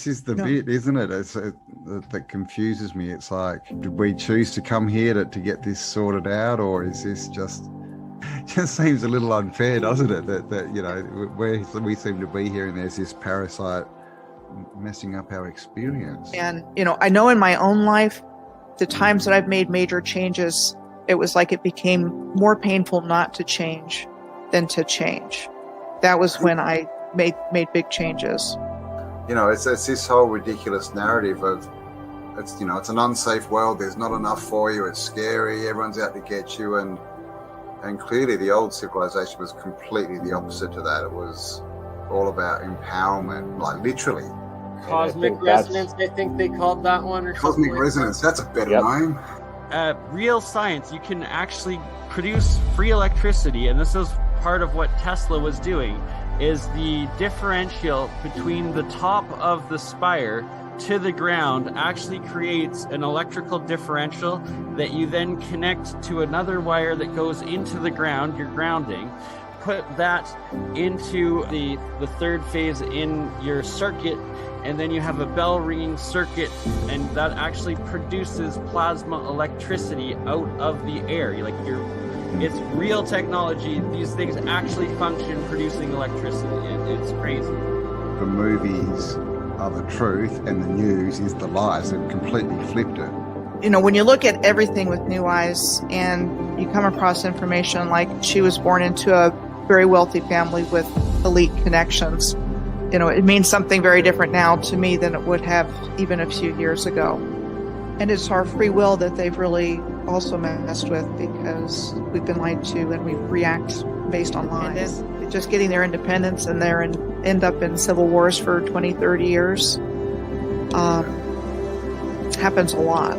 this is the bit, isn't it? That confuses me. It's like, did we choose to come here to get this sorted out, or is this just seems a little unfair, doesn't it? That you know, we seem to be here and there's this parasite messing up our experience. And, you know, I know in my own life, the times that I've made major changes, it was like it became more painful not to change than to change. That was when I made big changes. You know, it's this whole ridiculous narrative of, it's, you know, it's an unsafe world. There's not enough for you. It's scary. Everyone's out to get you. And clearly the old civilization was completely the opposite to that. It was all about empowerment, like literally. Cosmic resonance, I think they called that one. Or Cosmic resonance, that's a better name. Real science, you can actually produce free electricity, and this is part of what Tesla was doing, is the differential between the top of the spire to the ground actually creates an electrical differential that you then connect to another wire that goes into the ground, your grounding. Put that into the third phase in your circuit, and then you have a bell ringing circuit, and that actually produces plasma electricity out of the air. It's real technology. These things actually function producing electricity. It's crazy. The movies are the truth and the news is the lies. They've completely flipped it. You know, when you look at everything with new eyes and you come across information like she was born into a very wealthy family with elite connections, you know, it means something very different now to me than it would have even a few years ago. And it's our free will that they've really also messed with, because we've been lied to and we react based on lies. Just getting their independence and end up in civil wars for 20, 30 years happens a lot.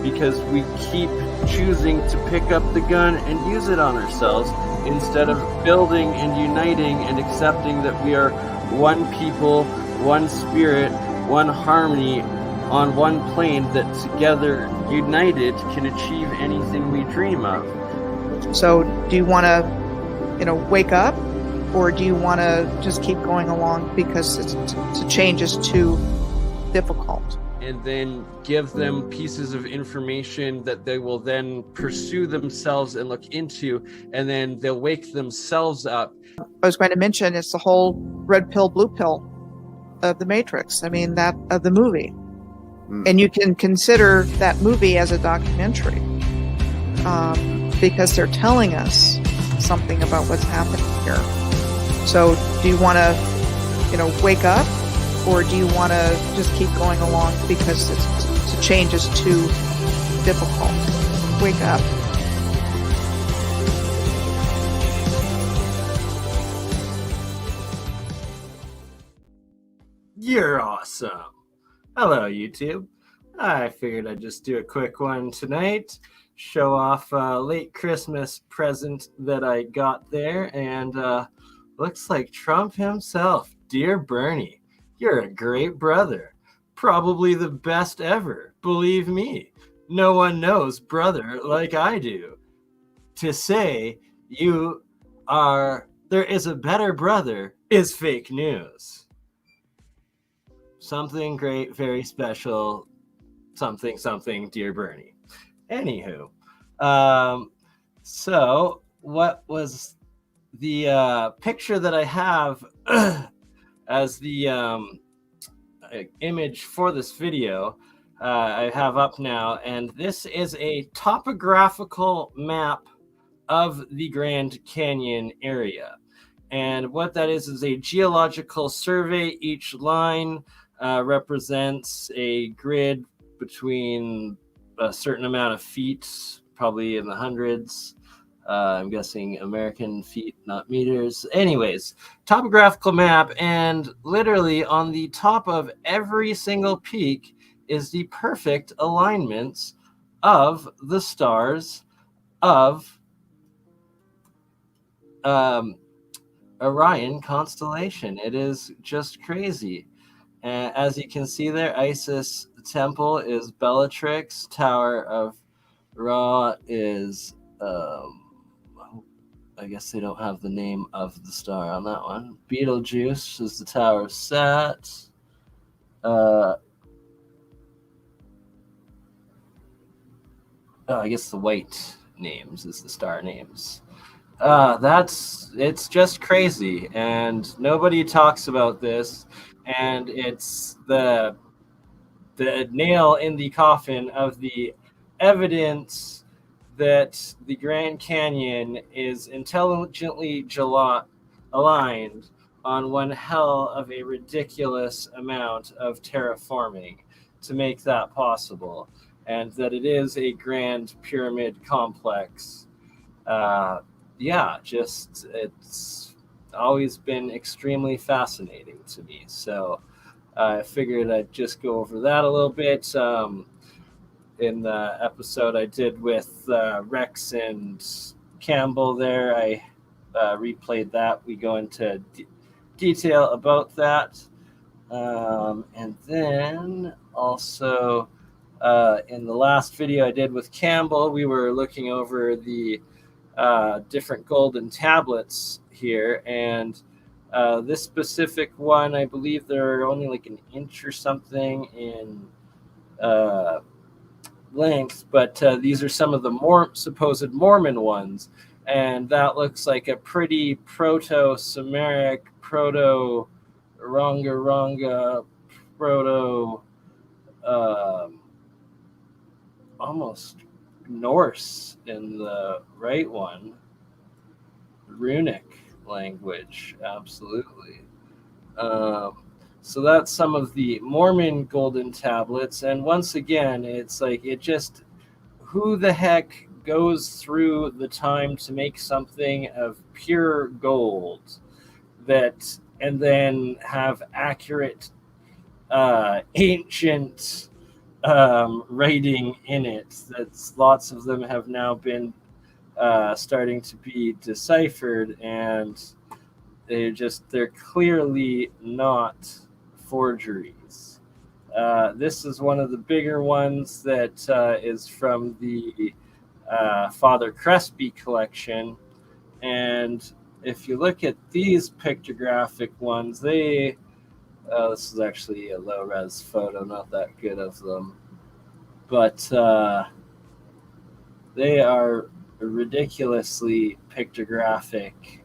Because we keep choosing to pick up the gun and use it on ourselves instead of building and uniting and accepting that we are one people, one spirit, one harmony on one plane that together, united, can achieve anything we dream of. So do you want to, you know, wake up, or do you want to just keep going along because to change is too difficult? And then give them pieces of information that they will then pursue themselves and look into, and then they'll wake themselves up. I was going to mention it's the whole red pill, blue pill of the Matrix. I mean, that of the movie. And you can consider that movie as a documentary because they're telling us something about what's happening here. So do you want to, you know, wake up, or do you want to just keep going along because to change is too difficult? Wake up. You're awesome. Hello, YouTube. I figured I'd just do a quick one tonight, show off a late Christmas present that I got there, and looks like Trump himself. Dear Bernie, you're a great brother. Probably the best ever. Believe me, no one knows brother like I do. To say there is a better brother is fake news. Something great, very special, something, dear Bernie. Anywho, so what was the picture that I have as the image for this video I have up now, and this is a topographical map of the Grand Canyon area. And what that is a geological survey. Each line represents a grid between a certain amount of feet, probably in the hundreds. I'm guessing American feet, not meters. Anyways, topographical map, and literally on the top of every single peak is the perfect alignments of the stars of Orion constellation. It is just crazy. As you can see there, Isis Temple is Bellatrix. Tower of Ra is, I guess they don't have the name of the star on that one. Betelgeuse is the Tower of Set. I guess the white names is the star names. It's just crazy, and nobody talks about this, and it's the nail in the coffin of the evidence that the Grand Canyon is intelligently aligned on one hell of a ridiculous amount of terraforming to make that possible, and that it is a grand pyramid complex. It's always been extremely fascinating to me. So I figured I'd just go over that a little bit. In the episode I did with Rex and Cambell there, I replayed that. We go into detail about that. And then also in the last video I did with Cambell, we were looking over the different golden tablets here, and this specific one, I believe they're only like an inch or something in length, but these are some of the more supposed Mormon ones, and that looks like a pretty proto-Sumeric, proto-Ranga, proto almost Norse in the right one, runic language, absolutely. So that's some of the Mormon golden tablets, and once again, it's like who the heck goes through the time to make something of pure gold and then have accurate ancient writing in it. That's lots of them have now been starting to be deciphered, and they're clearly not forgeries. This is one of the bigger ones that is from the Father Crespi collection, and if you look at these pictographic ones, this is actually a low-res photo, not that good of them, but they are ridiculously pictographic,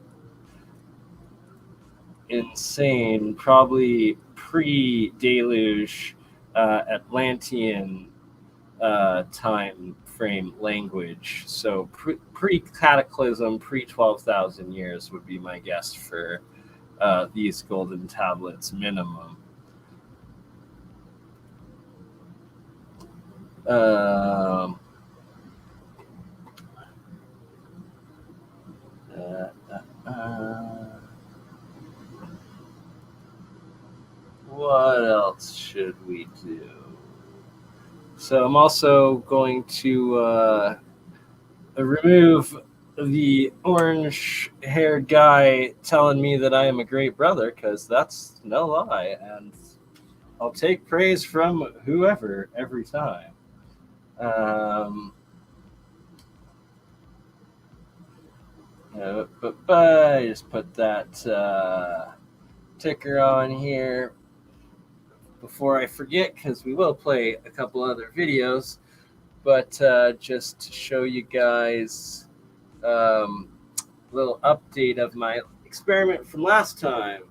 insane, probably pre-deluge Atlantean time frame language. So pre-cataclysm, pre-12,000 years would be my guess for these golden tablets minimum. What else should we do? So I'm also going to remove the orange-haired guy telling me that I am a great brother, because that's no lie, and I'll take praise from whoever every time. I just put that ticker on here before I forget, because we will play a couple other videos, but just to show you guys a little update of my experiment from last time.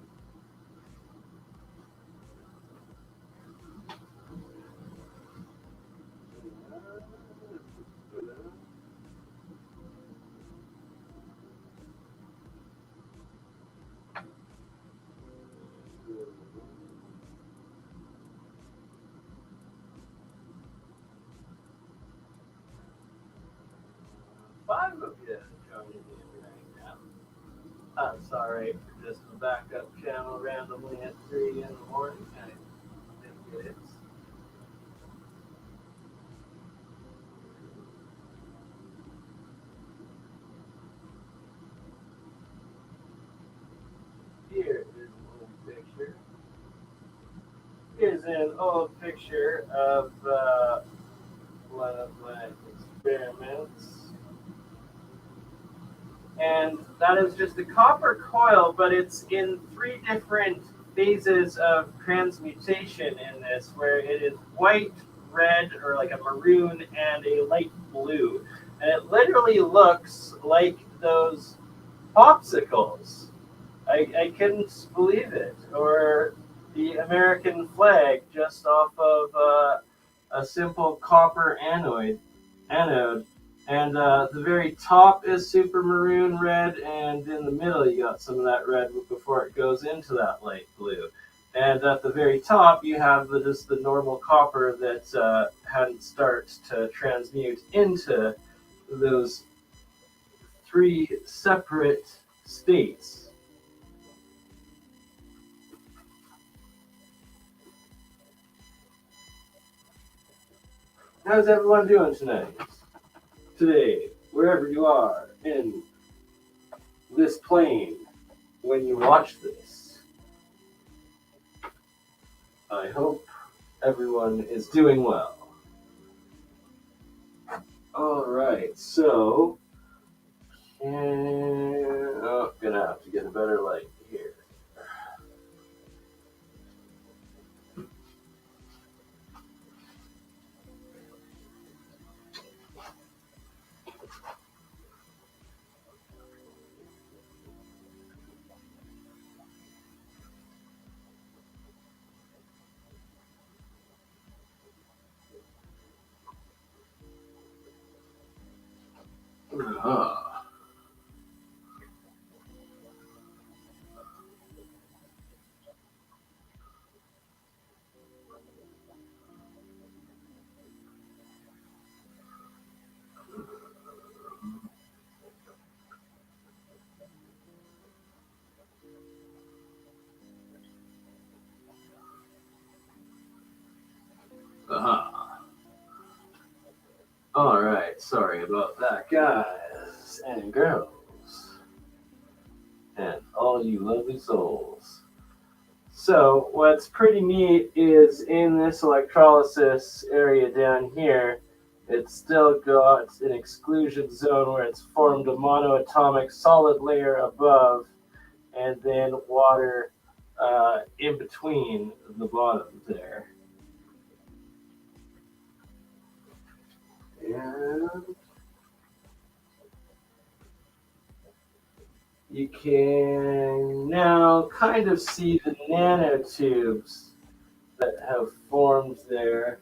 Five of you joining me right now. I'm sorry for just a backup channel randomly at 3 in the morning. I think it is. Here is an old picture. Here's an old picture of one of my experiments. And that is just a copper coil, but it's in 3 different phases of transmutation in this, where it is white, red, or like a maroon, and a light blue. And it literally looks like those popsicles. I couldn't believe it. Or the American flag just off of a simple copper anode. And the very top is super maroon red, and in the middle you got some of that red before it goes into that light blue. And at the very top you have just the normal copper that hadn't started to transmute into those three separate states. How's everyone doing today, wherever you are in this plane when you watch this? I hope everyone is doing well. Alright, so gonna have to get a better light here. Alright, sorry about that, guys and girls. And all you lovely souls. So, what's pretty neat is in this electrolysis area down here, it's still got an exclusion zone where it's formed a monoatomic solid layer above, and then water in between the bottom there. And you can now kind of see the nanotubes that have formed there.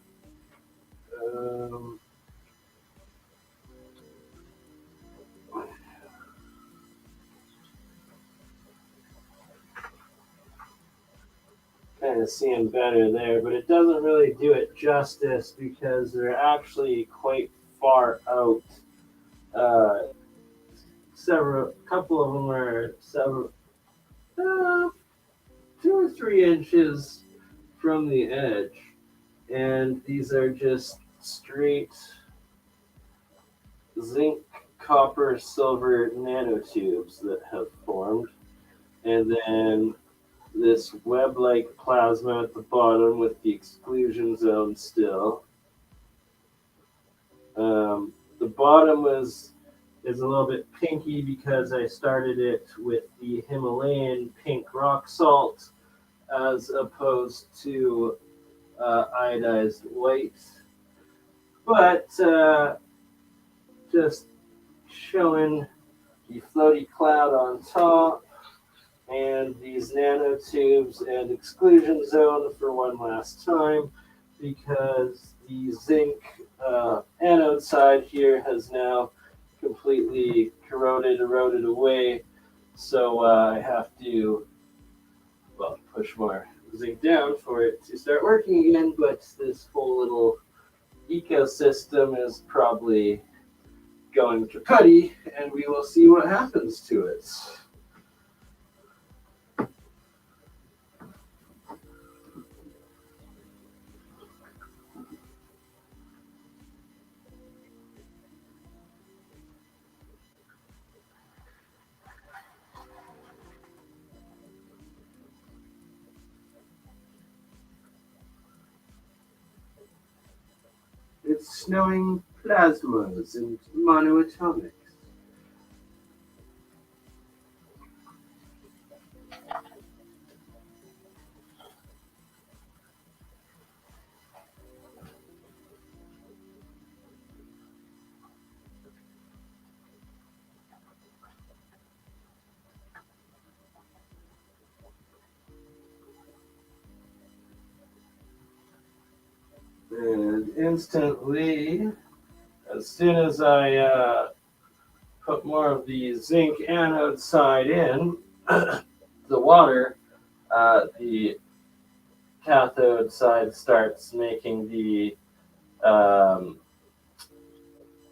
Kind of see them better there, but it doesn't really do it justice because they're actually quite far out. Couple of them are 2 or 3 inches from the edge, and these are just straight zinc, copper, silver nanotubes that have formed, and then this web-like plasma at the bottom with the exclusion zone still. The bottom is a little bit pinky because I started it with the Himalayan pink rock salt as opposed to iodized white. But just showing the floaty cloud on top and these nanotubes and exclusion zone for one last time, because the zinc anode side here has now completely eroded away. So I have to, well, push more zinc down for it to start working again, but this whole little ecosystem is probably going to putty, and we will see what happens to it. It's snowing plasmas and monoatomics. instantly, as soon as I put more of the zinc anode side in the water, the cathode side starts making the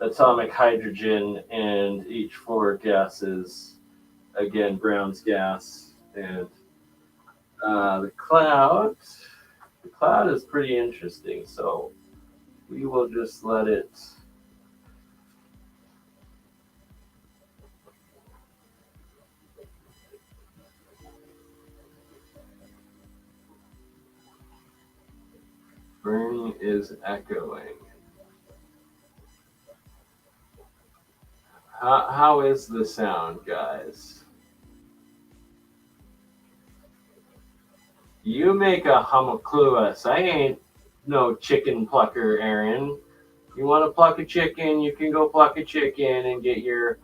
atomic hydrogen, and each four gases, again, Brown's gas. And the cloud is pretty interesting, so we will just let it burning is echoing. How is the sound, guys? You make a homunculus. I ain't no chicken plucker, Aaron. You want to pluck a chicken, you can go pluck a chicken and get your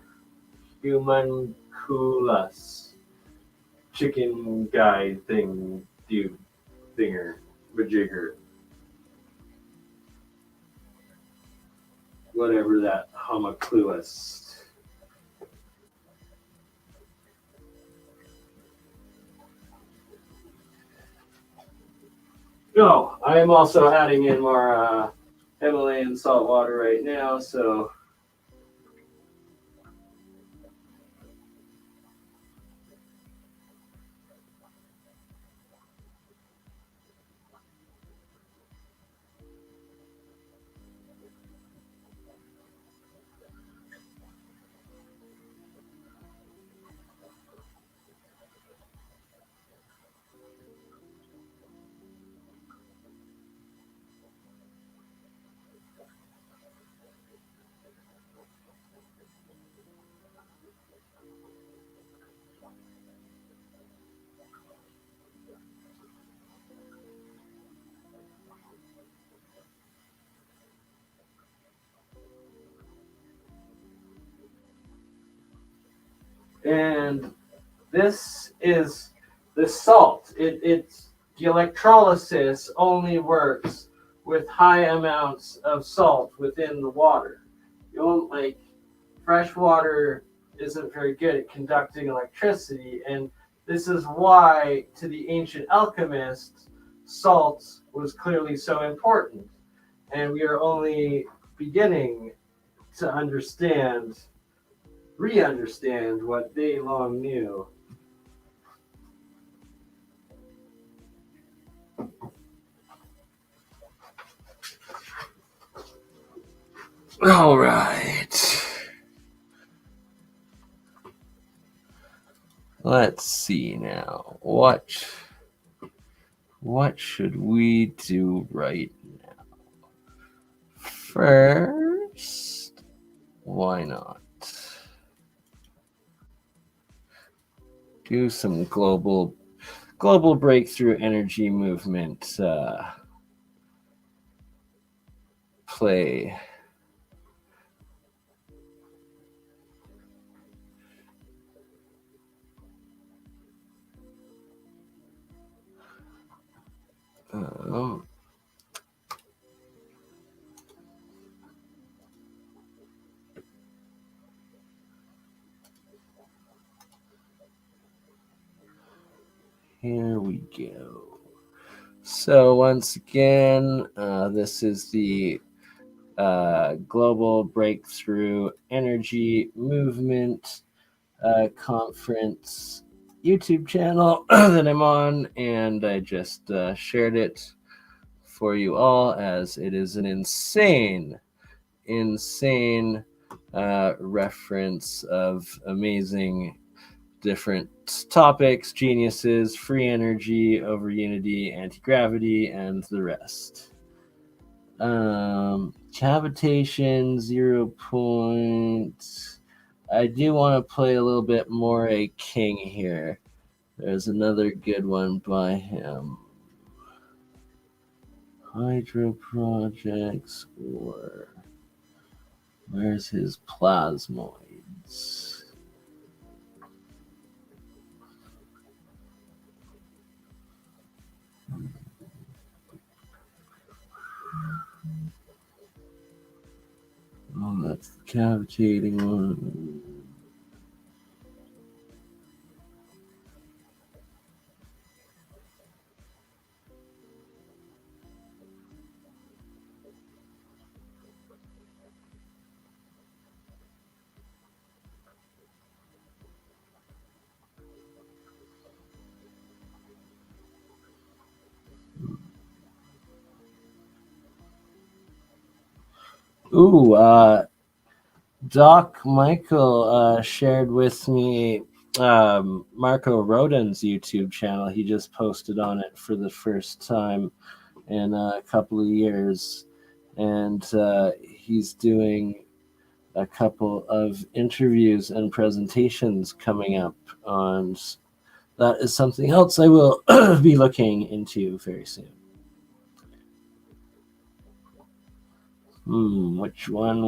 humunculus chicken guy thing, dude, thinger, majigger. Whatever that homunculus. No, I am also adding in more Himalayan salt water right now, so and this is the salt. It's the electrolysis only works with high amounts of salt within the water. You don't like fresh water isn't very good at conducting electricity, and this is why to the ancient alchemists salt was clearly so important. And we are only beginning to re-understand what they long knew. All right. Let's see now. What should we do right now? First, why not do some global breakthrough energy movement play. Here we go. So once again, this is the Global Breakthrough Energy Movement Conference YouTube channel that I'm on, and I just shared it for you all as it is an insane reference of amazing different topics, geniuses, free energy, over unity, anti-gravity, and the rest. Cavitation, 0 points. I do want to play a little bit more a king here. There's another good one by him. Hydro projects, or where's his plasmoids? That's the cavitating one. Ooh, Doc Michael shared with me Marco Rodin's YouTube channel. He just posted on it for the first time in a couple of years, and he's doing a couple of interviews and presentations coming up on. That is something else I will be looking into very soon. Which one?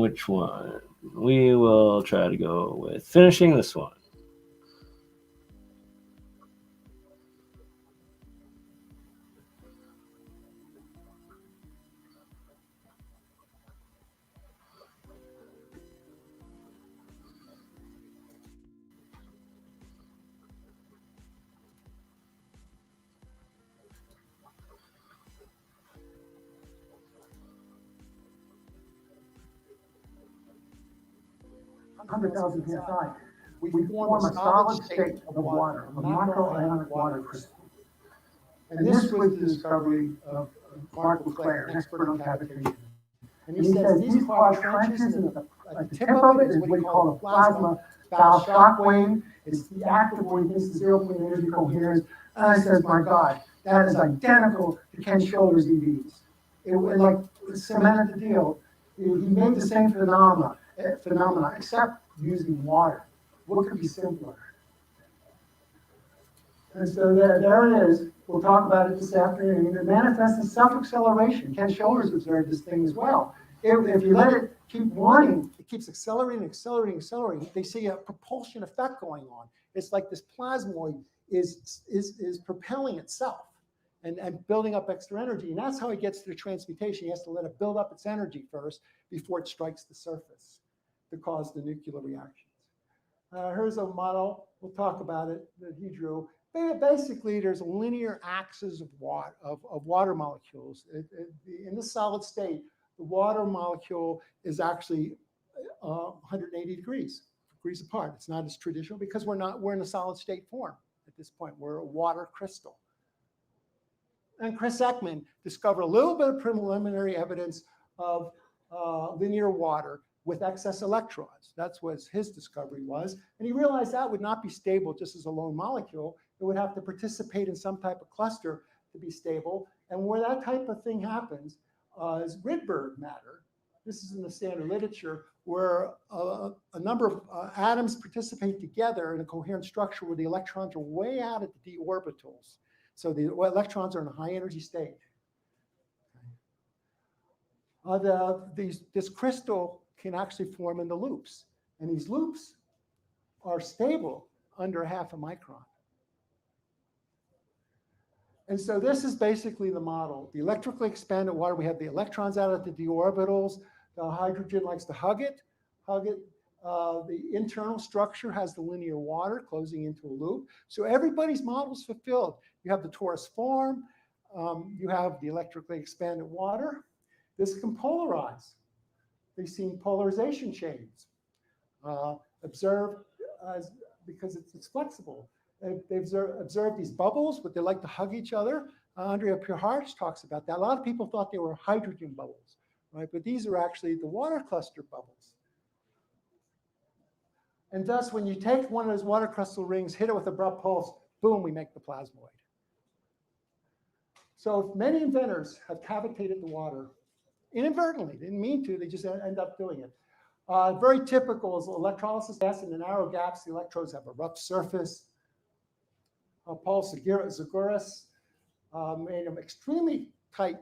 We will try to go with finishing this one. Hundred thousand psi, we form a solid state of water, a macro-ionic water crystal. And this was the discovery of Mark Leclerc, an expert on cavitation. And he says these cause trenches, and at the tip of it is what he called a plasma bow shock wave. It's the active where he thinks the zero-point energy coherence. And he says, my God, that is identical to Ken Schiller's EVs. It like cemented the deal. He made the same phenomena, except using water. What could be simpler? And so there it is. We'll talk about it this afternoon. It manifests in self-acceleration. Ken Schiller's observed this thing as well. If you let it keep running, it keeps accelerating. They see a propulsion effect going on. It's like this plasmoid is propelling itself and building up extra energy. And that's how it gets to the transmutation. He has to let it build up its energy first before it strikes the surface to cause the nuclear reactions. Here's a model. We'll talk about it that he drew. Basically, there's a linear axis of water molecules. In the solid state, the water molecule is actually 180 degrees apart. It's not as traditional because we're in a solid state form at this point. We're a water crystal. And Chris Ekman discovered a little bit of preliminary evidence of linear water with excess electrons. That's what his discovery was. And he realized that would not be stable just as a lone molecule. It would have to participate in some type of cluster to be stable. And where that type of thing happens is Rydberg matter. This is in the standard literature where a number of atoms participate together in a coherent structure where the electrons are way out at the d orbitals. So the electrons are in a high energy state. This crystal can actually form into loops. And these loops are stable under half a micron. And so this is basically the model. The electrically expanded water, we have the electrons out at the d orbitals. The hydrogen likes to hug it. The internal structure has the linear water closing into a loop. So everybody's model is fulfilled. You have the torus form. You have the electrically expanded water. This can polarize. They've seen polarization chains. Observed because it's flexible. They've observed these bubbles, but they like to hug each other. Andrea Puharich talks about that. A lot of people thought they were hydrogen bubbles, right? But these are actually the water cluster bubbles. And thus, when you take one of those water crystal rings, hit it with abrupt pulse, boom, we make the plasmoid. So many inventors have cavitated the water inadvertently. They didn't mean to, they just end up doing it. Very typical is electrolysis gas in the narrow gaps. The electrodes have a rough surface. Paul Zaguris made them extremely tight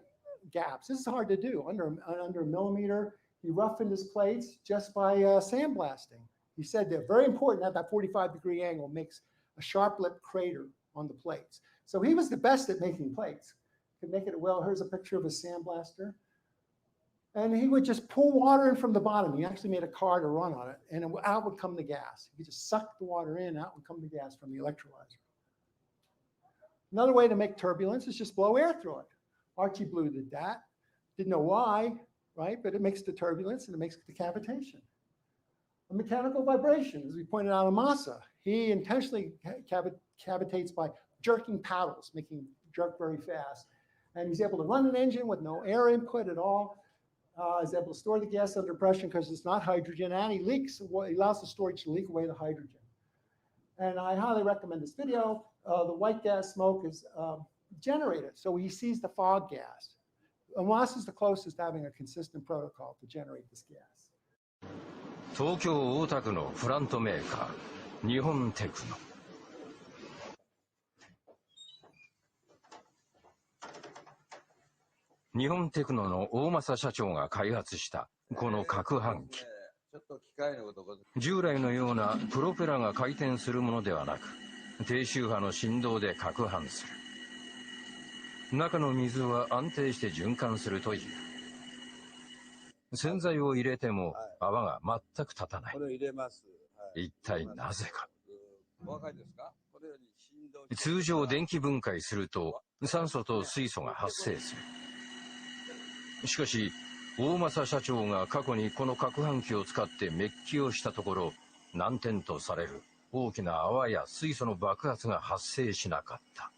gaps. This is hard to do, under a millimeter. He roughened his plates just by sandblasting. He said they're very important that 45-degree angle makes a sharp lip crater on the plates. So he was the best at making plates. Could make it well. Here's a picture of a sandblaster. And he would just pull water in from the bottom. He actually made a car to run on it, and out would come the gas. He just sucked the water in, out would come the gas from the electrolyzer. Another way to make turbulence is just blow air through it. Archie Blue did that. Didn't know why, right? But it makes the turbulence and it makes the cavitation. A mechanical vibration, as we pointed out in Massa, he intentionally cavitates by jerking paddles, making jerk very fast. And he's able to run an engine with no air input at all. He's able to store the gas under pressure because it's not hydrogen, and he leaks. He allows the storage to leak away the hydrogen. And I highly recommend this video. The white gas smoke is generated, so he sees the fog gas. And Massa is the closest to having a consistent protocol to generate this gas. 東京大田区のプラントメーカー、日本テクノ。日本テクノの大政社長が開発したこの攪拌機。従来のようなプロペラが回転するものではなく、低周波の振動で攪拌する。中の水は安定して循環するという。洗剤を入れても泡が全く立たない。一体なぜか。通常電気分解すると酸素と水素が発生する。しかし、大政社長が過去にこの攪拌機を使ってメッキをしたところ、難点とされる大きな泡や水素の爆発が発生しなかった。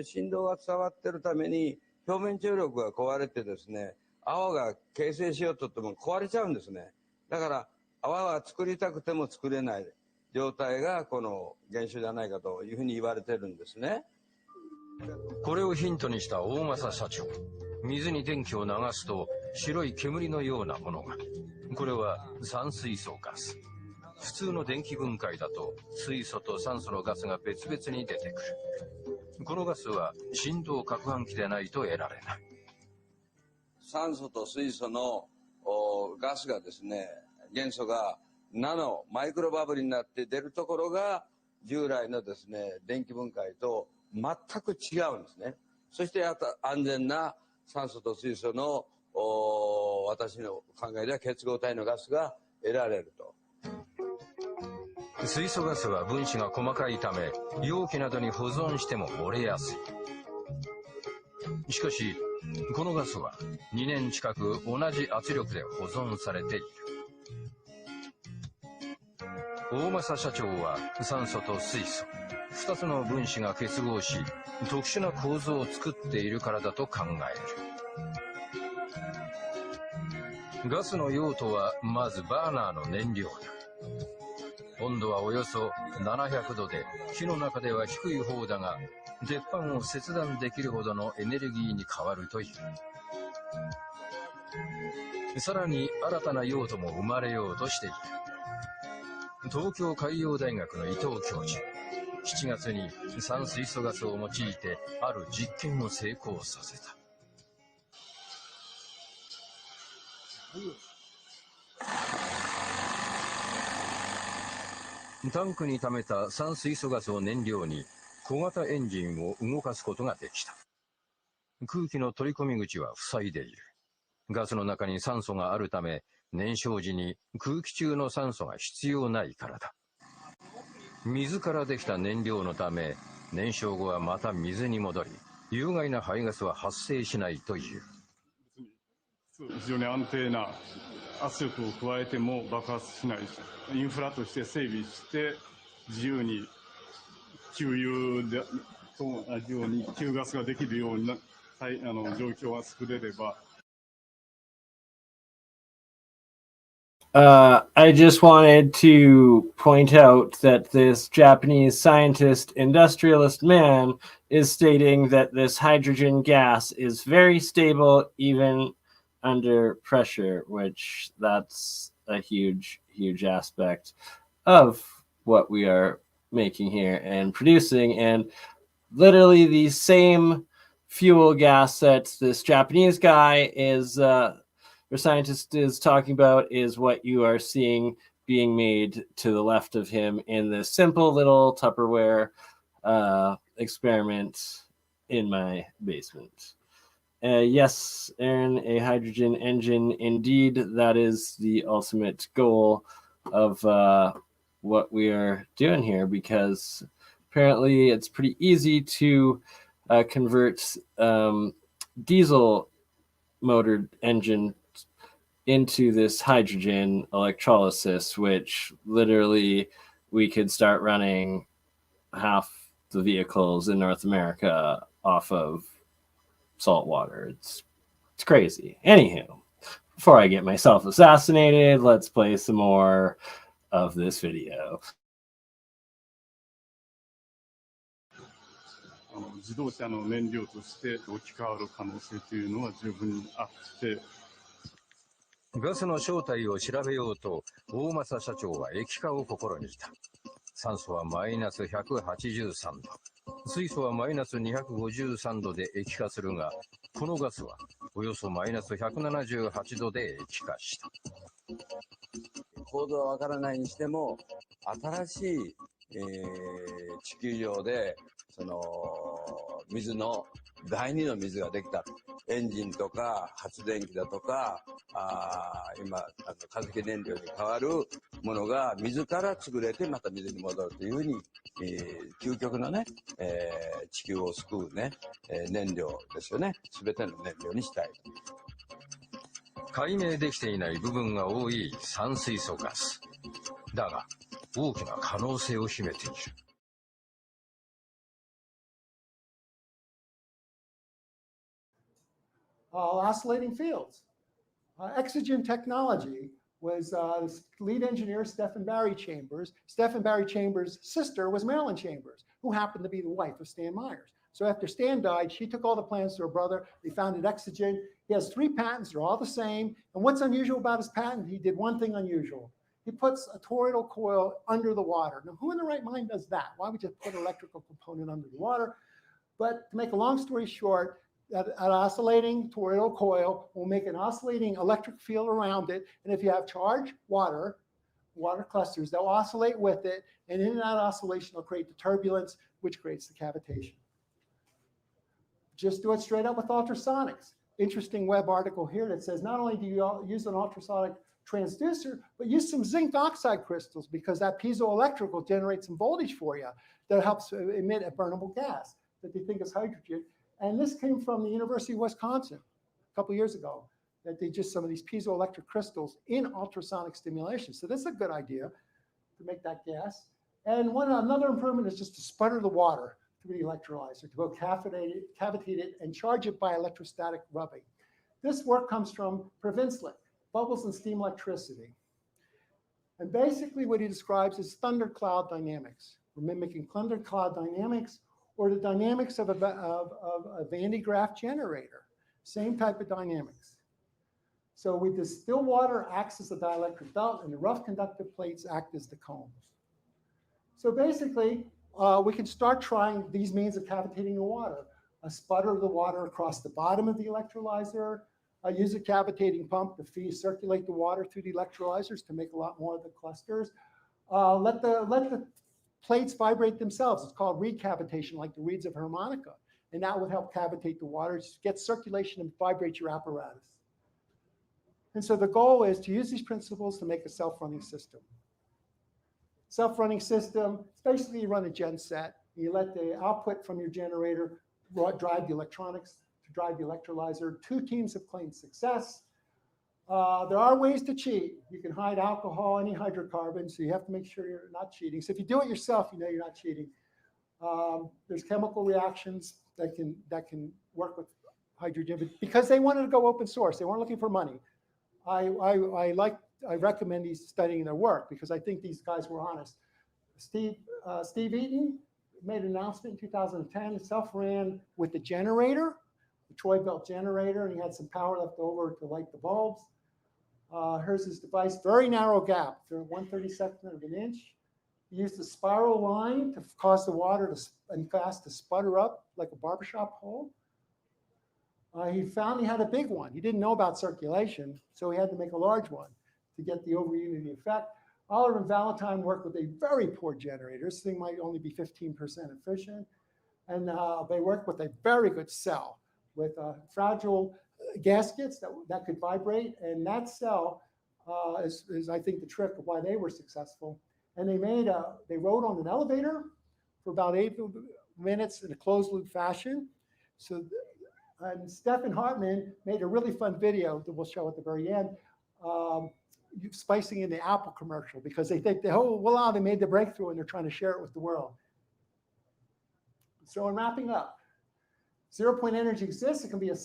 振動が伝わっているために表面張力が壊れてですね、泡が形成しようとっても壊れちゃうんですね。だから泡は作りたくても作れない状態がこの現象じゃないかというふうに言われてるんですね。これをヒントにした大政社長、水に電気を流すと白い煙のようなものが。これは酸水素ガス。普通の電気分解だと水素と酸素のガスが別々に出てくる。このガスは振動攪拌機でないと得られない。酸素と水素のガスがですね、元素がナノマイクロバブルになって出るところが従来のですね、電気分解と全く違うんですね。そして安全な酸素と水素の私の考えでは結合体のガスが得られると。水素ガスは分子が細かいため、容器などに保存しても漏れやすい。しかし、このガスは2年近く同じ圧力で保存されている。大政社長は酸素と水素、2つの分子が結合し、特殊な構造を作っているからだと考える。ガスの用途はまずバーナーの燃料だ。温度はおよそ700度で、火の中では低い方だが、鉄板を切断できるほどのエネルギーに変わるという。さらに新たな用途も生まれようとしている。東京海洋大学の伊藤教授、7月に酸水素ガスを用いてある実験を成功させた。タンクに溜めた酸水素ガスを燃料に小型エンジンを動かすことができた。空気の取り込み口は塞いでいる。ガスの中に酸素があるため、燃焼時に空気中の酸素が必要ないからだ。水からできた燃料のため、燃焼後はまた水に戻り、有害な排ガスは発生しないという。非常に安定な圧力を加えても爆発しない。インフラとして整備して自由に給油でと同じように給ガスができるような状況が作れれば。I just wanted to point out that this Japanese scientist, industrialist man is stating that this hydrogen gas is very stable even under pressure, which that's a huge aspect of what we are making here and producing. And literally the same fuel gas that this Japanese guy is or scientist is talking about is what you are seeing being made to the left of him in this simple little Tupperware experiment in my basement. Yes, Aaron, a hydrogen engine. Indeed, that is the ultimate goal of what we are doing here, because apparently it's pretty easy to convert diesel motored engine into this hydrogen electrolysis, which literally we could start running half the vehicles in North America off of salt water. It's crazy. Anywho, before I get myself assassinated, let's play some more of this video. 自動車の燃料として置き換わる可能性というのは十分にあって、ガスの正体を調べようと、大政社長は液化を試みた。酸素はマイナス183度、水素はマイナス253度で液化するが、このガスはおよそマイナス178度で液化した。構造はわからないにしても、新しい、地球上でその水の第二の水ができた。エンジンとか発電機だとか、今化石燃料に変わるものが水から作れてまた水に戻るというふうに、究極のね、地球を救うね、燃料ですよね。全ての燃料にしたい。解明できていない部分が多い酸水素ガス。だが、大きな可能性を秘めている。Oscillating fields. Exogen technology was lead engineer Stephen Barry Chambers. Stephen Barry Chambers' sister was Marilyn Chambers, who happened to be the wife of Stan Myers. So after Stan died, she took all the plans to her brother. They founded Exogen. He has 3 patents. They're all the same. And what's unusual about his patent? He did one thing unusual. He puts a toroidal coil under the water. Now, who in the right mind does that? Why would you put an electrical component under the water? But to make a long story short, an oscillating toroidal coil will make an oscillating electric field around it. And if you have charged water clusters, they'll oscillate with it. And in that oscillation, they'll create the turbulence, which creates the cavitation. Just do it straight up with ultrasonics. Interesting web article here that says not only do you use an ultrasonic transducer, but use some zinc oxide crystals, because that piezoelectric will generate some voltage for you that helps emit a burnable gas that they think is hydrogen. And this came from the University of Wisconsin a couple of years ago, that they just some of these piezoelectric crystals in ultrasonic stimulation. So this is a good idea to make that gas. And another improvement is just to sputter the water through the electrolyzer, to go cavitate it and charge it by electrostatic rubbing. This work comes from Provinslick, bubbles and steam electricity. And basically what he describes is thundercloud dynamics. We're mimicking thundercloud dynamics, or the dynamics of a Van de Graaff generator. Same type of dynamics. So with the still water acts as the dielectric belt, and the rough conductive plates act as the combs. So basically, we can start trying these means of cavitating the water. Sputter the water across the bottom of the electrolyzer. Use a cavitating pump to circulate the water through the electrolyzers to make a lot more of the clusters. Let the plates vibrate themselves. It's called reed cavitation, like the reeds of a harmonica. And that would help cavitate the water, get circulation and vibrate your apparatus. And so the goal is to use these principles to make a self-running system. Self-running system, it's basically you run a gen set, and you let the output from your generator drive the electronics, to drive the electrolyzer. 2 teams have claimed success. There are ways to cheat. You can hide alcohol, any hydrocarbons, so you have to make sure you're not cheating. So if you do it yourself, you know you're not cheating. There's chemical reactions that can work with hydrogen, because they wanted to go open source. They weren't looking for money. I recommend studying their work, because I think these guys were honest. Steve Eaton made an announcement in 2010, self-ran with the generator, the Troy Belt generator, and he had some power left over to light the bulbs. Here's his device, very narrow gap, 1/32 of an inch. He used a spiral line to cause the water and gas to sputter up like a barbershop hole. He found he had a big one. He didn't know about circulation, so he had to make a large one to get the over-unity effect. Oliver and Valentine worked with a very poor generator. This thing might only be 15% efficient. And they worked with a very good cell. with fragile gaskets that could vibrate. And that cell is, I think, the trick of why they were successful. And they rode on an elevator for about 8 minutes in a closed loop fashion. So, and Stefan Hartman made a really fun video that we'll show at the very end, splicing in the Apple commercial, because they think they made the breakthrough and they're trying to share it with the world. So in wrapping up, 0-point energy exists. It can be a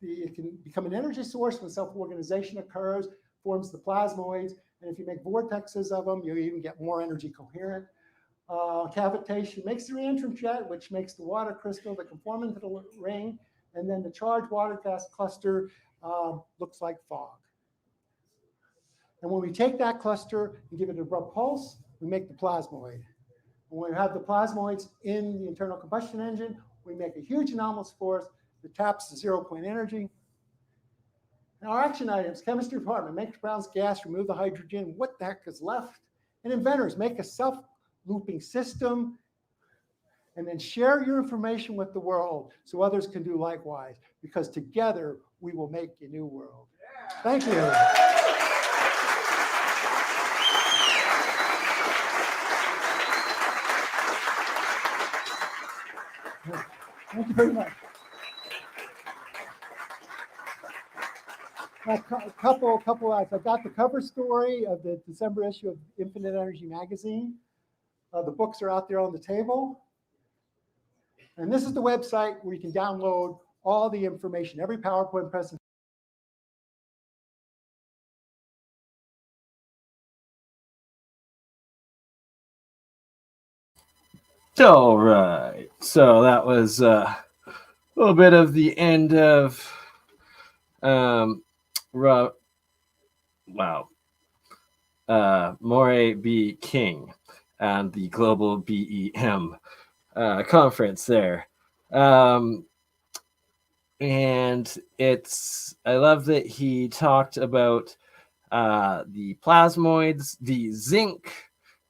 it can become an energy source when self-organization occurs, forms the plasmoids, and if you make vortexes of them, you even get more energy coherent. Cavitation makes the reentrant jet, which makes the water crystal that can form into the ring, and then the charged water gas cluster looks like fog. And when we take that cluster and give it an abrupt pulse, we make the plasmoid. And when we have the plasmoids in the internal combustion engine, we make a huge anomalous force that taps the 0-point energy. Now, our action items: chemistry department, make Brown's gas, remove the hydrogen. What the heck is left? And inventors, make a self-looping system, and then share your information with the world so others can do likewise, because together we will make a new world. Thank you. Thank you very much. A couple I got the cover story of the December issue of Infinite Energy magazine. The books are out there on the table. And this is the website where you can download all the information, every PowerPoint presentation. All right. So that was a little bit of the end of Morey B. King and the Global BEM conference there. And I love that he talked about the plasmoids, the zinc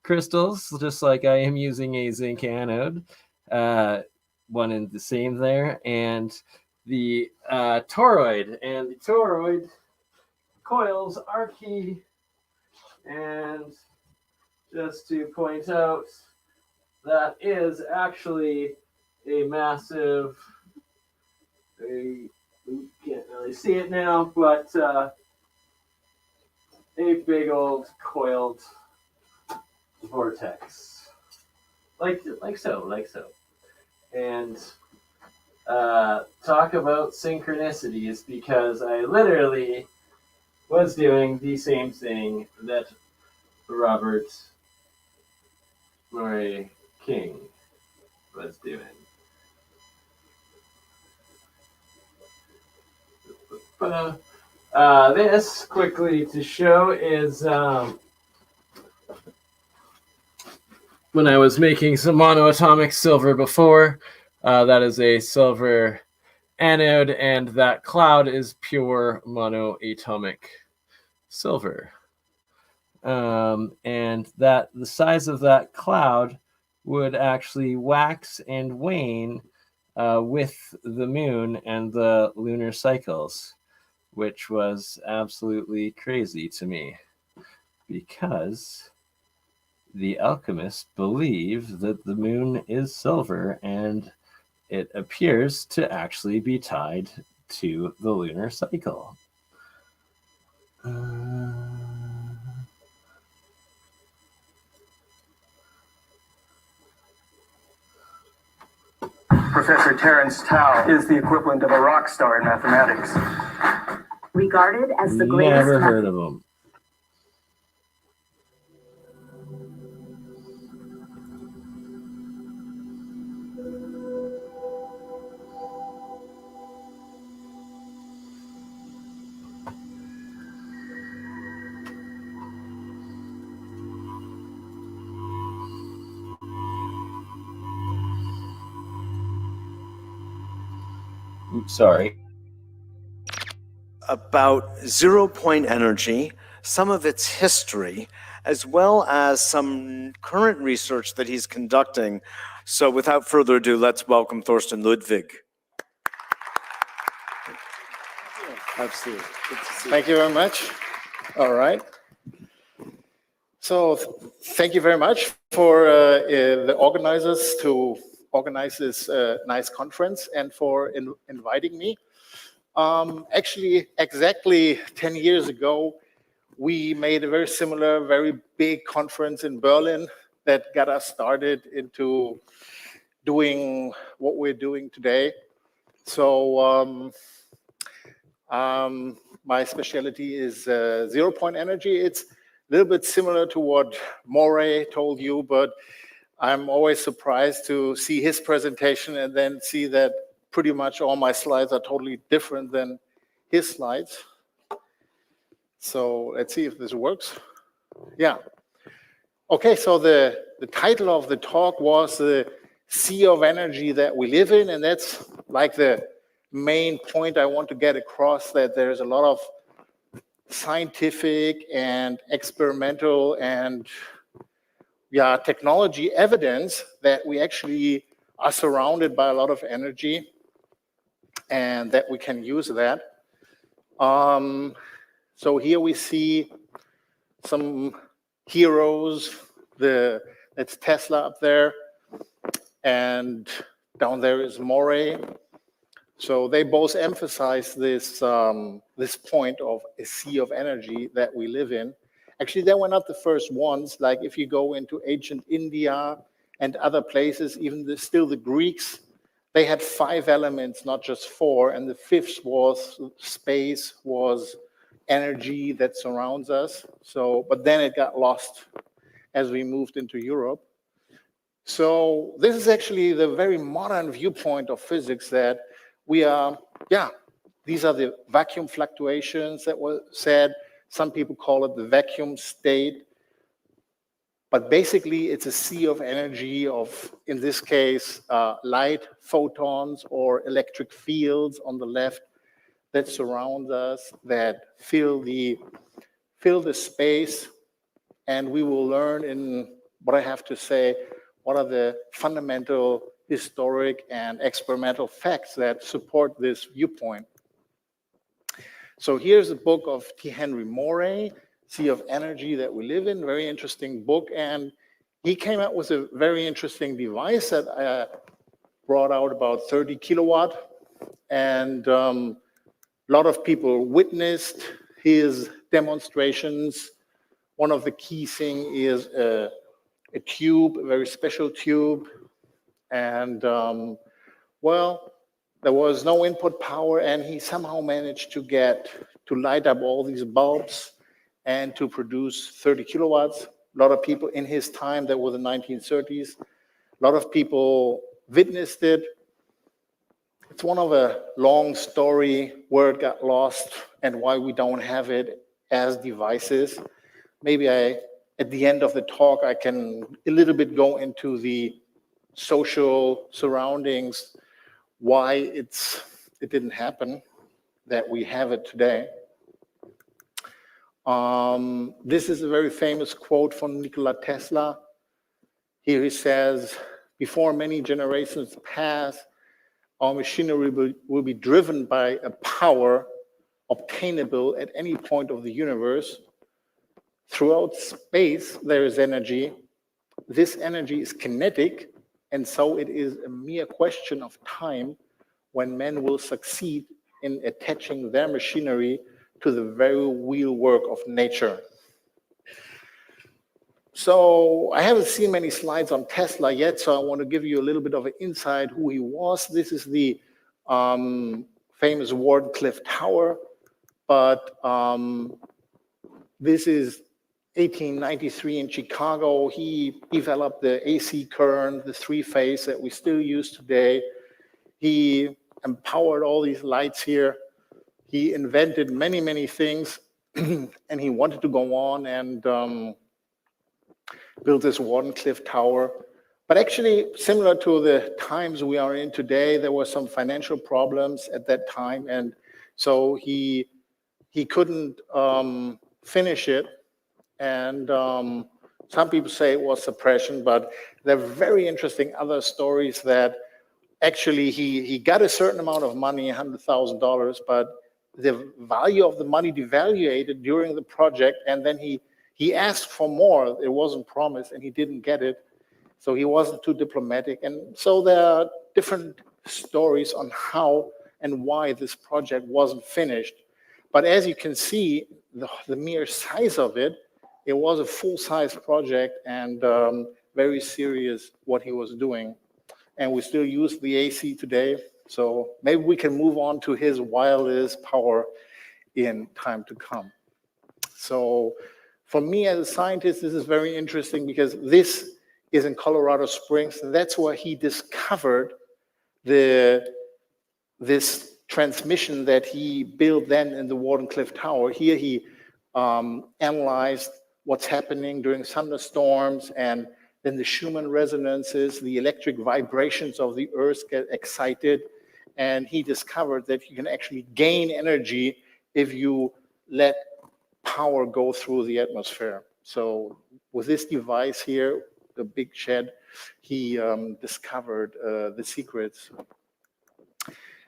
crystals, just like I am using a zinc anode, one and the same there, and the toroid, and the toroid coils are key. And just to point out, that is actually a massive, you can't really see it now, but a big old coiled vortex, like so. And talk about synchronicities, because I literally was doing the same thing that Robert Morey King was doing. This, quickly to show, is when I was making some monoatomic silver before. That is a silver anode, and that cloud is pure monoatomic silver. And that the size of that cloud would actually wax and wane with the moon and the lunar cycles, which was absolutely crazy to me, because the alchemists believe that the moon is silver, and it appears to actually be tied to the lunar cycle. Professor Terence Tao is the equivalent of a rock star in mathematics. Regarded as the greatest. Never heard of him. Sorry. About 0-point energy, some of its history, as well as some current research that he's conducting. So without further ado, let's welcome Thorsten Ludwig. Absolutely. Thank you very much. All right. So thank you very much for the organizers to organize this nice conference and for inviting me. Actually, exactly 10 years ago, we made a very similar, very big conference in Berlin that got us started into doing what we're doing today. So my specialty is zero-point energy. It's a little bit similar to what Moray told you, but I'm always surprised to see his presentation and then see that pretty much all my slides are totally different than his slides. So let's see if this works. Yeah. Okay, so the title of the talk was the sea of energy that we live in, and that's like the main point I want to get across, that there's a lot of scientific and experimental and technology evidence that we actually are surrounded by a lot of energy and that we can use that. So here we see some heroes. That's Tesla up there, and down there is Moray. So they both emphasize this this point of a sea of energy that we live in. Actually, they were not the first ones. Like if you go into ancient India and other places, even still the Greeks, they had 5 elements, not just 4, and the 5th was space, was energy that surrounds us. So, but then it got lost as we moved into Europe. So this is actually the very modern viewpoint of physics, that we are, these are the vacuum fluctuations that were said. Some people call it the vacuum state. But basically, it's a sea of energy of, in this case, light, photons, or electric fields on the left that surround us, that fill the space. And we will learn in what I have to say, what are the fundamental historic and experimental facts that support this viewpoint. So here's a book of T. Henry Moray, Sea of Energy That We Live In, very interesting book. And he came out with a very interesting device that brought out about 30 kilowatt. And a lot of people witnessed his demonstrations. One of the key things is a tube, a very special tube. And well, there was no input power, and he somehow managed to light up all these bulbs and to produce 30 kilowatts. A lot of people in his time, that was the 1930s, a lot of people witnessed it. It's one of a long story where it got lost and why we don't have it as devices. Maybe at the end of the talk, I can a little bit go into the social surroundings, why it didn't happen, that we have it today. This is a very famous quote from Nikola Tesla. Here he says, "Before many generations pass, our machinery will be driven by a power obtainable at any point of the universe. Throughout space, there is energy. This energy is kinetic, and so it is a mere question of time when men will succeed in attaching their machinery to the very wheelwork of nature." So I haven't seen many slides on Tesla yet, so I want to give you a little bit of an insight who he was. This is the famous Wardenclyffe Tower, but this is 1893 in Chicago. He developed the AC current, the 3-phase that we still use today. He empowered all these lights here. He invented many, many things, and he wanted to go on and build this Wardenclyffe Tower. But actually, similar to the times we are in today, there were some financial problems at that time, and so he couldn't finish it. And some people say it was suppression, but there are very interesting other stories that actually he got a certain amount of money, $100,000, but the value of the money devaluated during the project, and then he asked for more. It wasn't promised, and he didn't get it. So he wasn't too diplomatic. And so there are different stories on how and why this project wasn't finished. But as you can see, the mere size of it, it was a full-size project and very serious what he was doing. And we still use the AC today. So maybe we can move on to his wireless power in time to come. So for me as a scientist, this is very interesting because this is in Colorado Springs, and that's where he discovered this transmission that he built then in the Wardenclyffe Tower. Here he analyzed what's happening during thunderstorms, and then the Schumann resonances, the electric vibrations of the earth get excited, and he discovered that you can actually gain energy if you let power go through the atmosphere. So with this device here, the big shed, he discovered the secrets.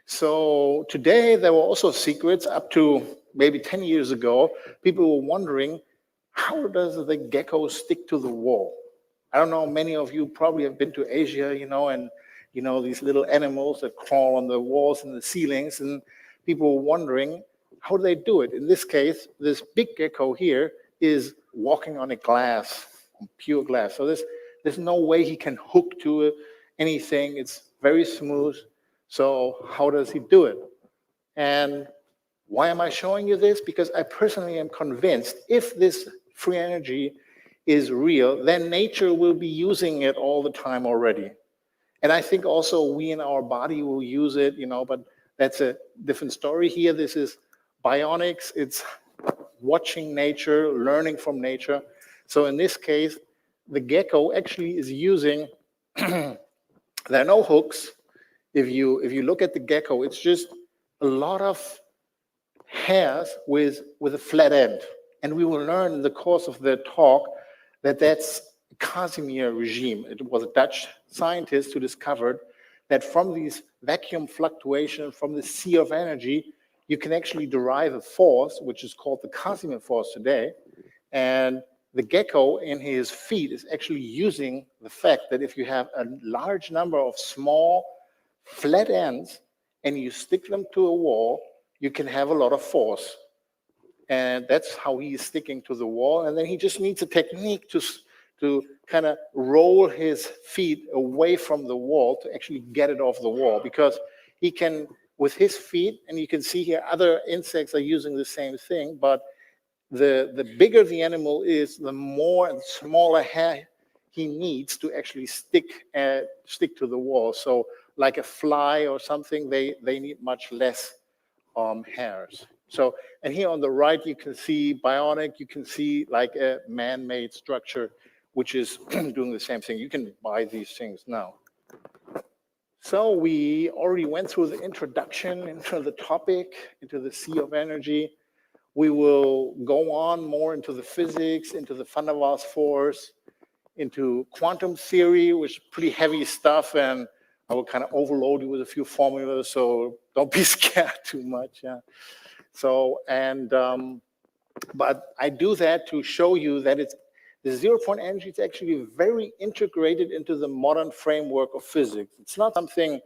So today there were also secrets. Up to maybe 10 years ago, people were wondering, how does the gecko stick to the wall? I don't know, many of you probably have been to Asia, and these little animals that crawl on the walls and the ceilings, and people were wondering, how do they do it? In this case, this big gecko here is walking on a glass, pure glass. So there's no way he can hook to anything. It's very smooth. So how does he do it? And why am I showing you this? Because I personally am convinced if this free energy is real, then nature will be using it all the time already. And I think also we in our body will use it, but that's a different story here. This is bionics. It's watching nature, learning from nature. So in this case, the gecko actually is using, there are no hooks. If you look at the gecko, it's just a lot of hairs with a flat end. And we will learn in the course of the talk that that's Casimir regime. It was a Dutch scientist who discovered that from these vacuum fluctuations, from the sea of energy, you can actually derive a force, which is called the Casimir force today. And the gecko in his feet is actually using the fact that if you have a large number of small flat ends and you stick them to a wall, you can have a lot of force. And that's how he is sticking to the wall. And then he just needs a technique to kind of roll his feet away from the wall to actually get it off the wall, because he can, with his feet, and you can see here other insects are using the same thing, but the bigger the animal is, the more and smaller hair he needs to actually stick to the wall. So like a fly or something, they need much less hairs. So, and here on the right, you can see bionic, you can see like a man-made structure, which is doing the same thing. You can buy these things now. So we already went through the introduction into the topic, into the sea of energy. We will go on more into the physics, into the Van der Waals force, into quantum theory, which is pretty heavy stuff, and I will kind of overload you with a few formulas, so don't be scared too much. Yeah. So, and, but I do that to show you that the 0-point energy is actually very integrated into the modern framework of physics. It's not something